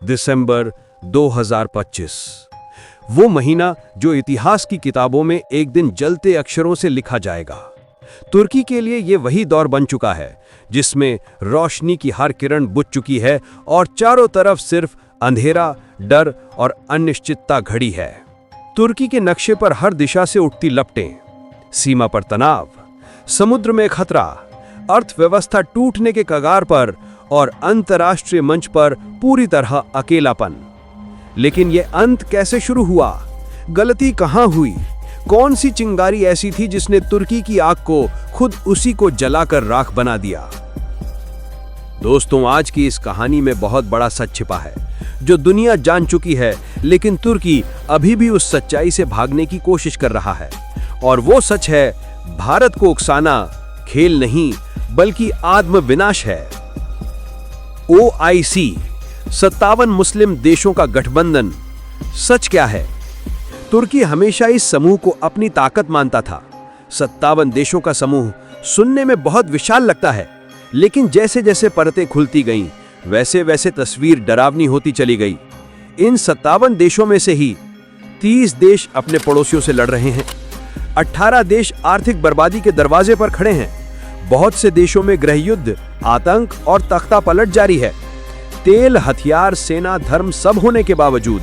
दिसंबर 2025। वो महीना जो इतिहास की किताबों में एक दिन जलते अक्षरों से लिखा जाएगा। तुर्की के लिए ये वही दौर बन चुका है जिसमें रोशनी की हर किरण बुझ चुकी है और चारों तरफ सिर्फ अंधेरा, डर और अनिश्चितता घड़ी है। तुर्की के नक्शे पर हर दिशा से उठती लपटें, सीमा पर तनाव, समुद्र में खतरा, अर्थव्यवस्था टूटने के कगार पर और अंतर्राष्ट्रीय मंच पर पूरी तरह अकेलापन। लेकिन यह अंत कैसे शुरू हुआ? गलती कहां हुई? कौन सी चिंगारी ऐसी थी जिसने तुर्की की आग को खुद उसी को जलाकर राख बना दिया? दोस्तों, आज की इस कहानी में बहुत बड़ा सच छिपा है जो दुनिया जान चुकी है, लेकिन तुर्की अभी भी उस सच्चाई से भागने की कोशिश कर रहा है। और वो सच है, भारत को उकसाना खेल नहीं बल्कि आत्म विनाश है। OIC 57 मुस्लिम देशों का गठबंधन। सच क्या है? तुर्की हमेशा इस समूह को अपनी ताकत मानता था। 57 देशों का समूह सुनने में बहुत विशाल लगता है, लेकिन जैसे जैसे परतें खुलती गईं, वैसे वैसे तस्वीर डरावनी होती चली गई। इन 57 देशों में से ही 30 देश अपने पड़ोसियों से लड़ रहे हैं। 18 देश आर्थिक बर्बादी के दरवाजे पर खड़े हैं। बहुत से देशों में गृहयुद्ध, आतंक और तख्ता पलट जारी है। तेल, हथियार, सेना, धर्म सब होने के बावजूद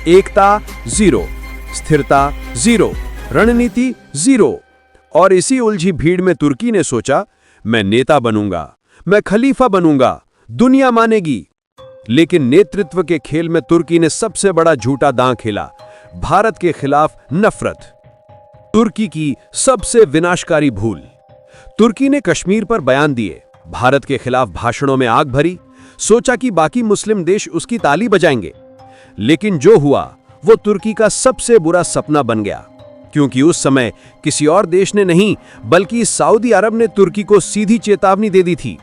एकता जीरो, स्थिरता जीरो, रणनीति जीरो। और इसी उलझी भीड़ में तुर्की ने सोचा, मैं नेता बनूंगा, मैं खलीफा बनूंगा, दुनिया मानेगी। लेकिन नेतृत्व के खेल में तुर्की ने सबसे बड़ा झूठा दांव खेला, भारत के खिलाफ नफरत। तुर्की की सबसे विनाशकारी भूल। तुर्की ने कश्मीर पर बयान दिए, भारत के खिलाफ भाषणों में आग भरी, सोचा कि बाकी मुस्लिम देश उसकी ताली बजाएंगे। लेकिन जो हुआ वो तुर्की का सबसे बुरा सपना बन गया, क्योंकि उस समय किसी और देश ने नहीं बल्कि सऊदी अरब ने तुर्की को सीधी चेतावनी दे दी थी।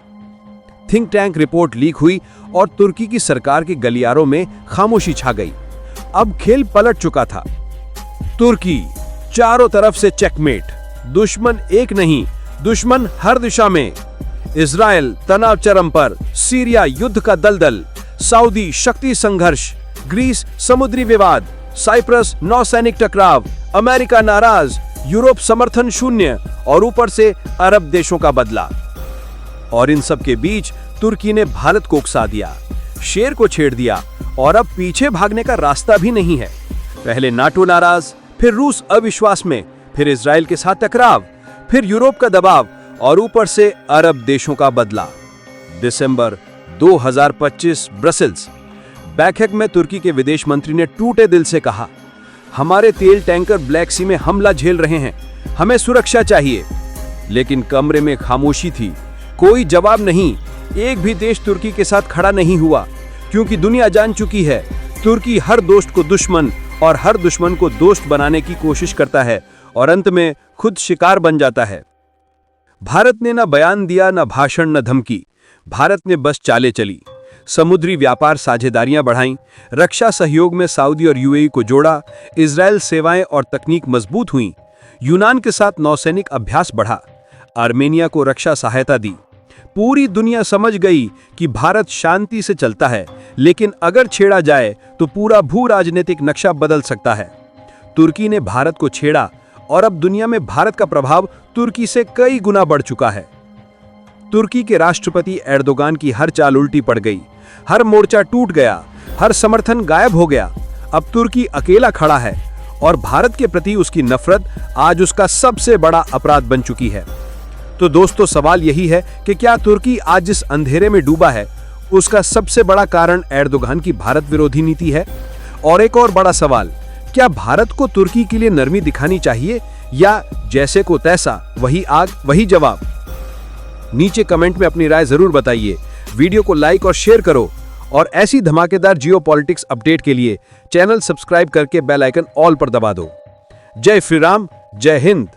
थिंक टैंक रिपोर्ट लीक हुई और तुर्की की सरकार के गलियारों में खामोशी छा गई। अब खेल पलट चुका था। तुर्की चारों तरफ से चेकमेट, दुश्मन एक नहीं, दुश्मन हर दिशा में। इजराइल तनाव चरम पर, सीरिया युद्ध का दलदल, सऊदी शक्ति संघर्ष, ग्रीस समुद्री विवाद, साइप्रस नौसैनिक टकराव, अमेरिका नाराज, यूरोप समर्थन शून्य और ऊपर से अरब देशों का बदला। और इन सब के बीच तुर्की ने भारत को उकसा दिया, शेर को छेड़ दिया और अब पीछे भागने का रास्ता भी नहीं है। पहले नाटो नाराज, फिर रूस अविश्वास में, फिर इजराइल के साथ टकराव, फिर यूरोप का दबाव और ऊपर से अरब देशों का बदला। दिसंबर 2025 ब्रसेल्स। बैठक में तुर्की के विदेश मंत्री ने टूटे दिल से कहा, हमारे तेल टैंकर ब्लैक सी में हमला झेल रहे हैं, हमें सुरक्षा चाहिए। लेकिन कमरे में खामोशी थी, कोई जवाब नहीं। एक भी देश तुर्की के साथ खड़ा नहीं हुआ, क्योंकि दुनिया जान चुकी है तुर्की हर दोस्त को दुश्मन और हर दुश्मन को दोस्त बनाने की कोशिश करता है और अंत में खुद शिकार बन जाता है। भारत ने ना बयान दिया, ना भाषण, ना धमकी। भारत ने बस चालें चली। समुद्री व्यापार साझेदारियां बढ़ाईं, रक्षा सहयोग में सऊदी और UAE को जोड़ा, इजराइल सेवाएं और तकनीक मजबूत हुईं, यूनान के साथ नौसैनिक अभ्यास बढ़ा, आर्मेनिया को रक्षा सहायता दी। पूरी दुनिया समझ गई कि भारत शांति से चलता है, लेकिन अगर छेड़ा जाए तो पूरा भू राजनीतिक नक्शा बदल सकता है। तुर्की ने भारत को छेड़ा और अब दुनिया में भारत का प्रभाव तुर्की से कई गुना बढ़ चुका है। तुर्की के राष्ट्रपति एर्दोगान की हर चाल उल्टी पड़ गई, हर मोर्चा टूट गया, हर समर्थन गायब हो गया। अब तुर्की अकेला खड़ा है और भारत के प्रति उसकी नफरत आज उसका सबसे बड़ा अपराध बन चुकी है। तो दोस्तों, सवाल यही है कि क्या तुर्की आज जिस अंधेरे में डूबा है उसका सबसे बड़ा कारण एर्दोगान की भारत विरोधी नीति है? और एक और बड़ा सवाल, क्या भारत को तुर्की के लिए नरमी दिखानी चाहिए या जैसे को तैसा, वही आग वही जवाब? नीचे कमेंट में अपनी राय जरूर बताइए। वीडियो को लाइक और शेयर करो और ऐसी धमाकेदार जियोपॉलिटिक्स अपडेट के लिए चैनल सब्सक्राइब करके बेल आइकन ऑल पर दबा दो। जय श्री राम, जय हिंद।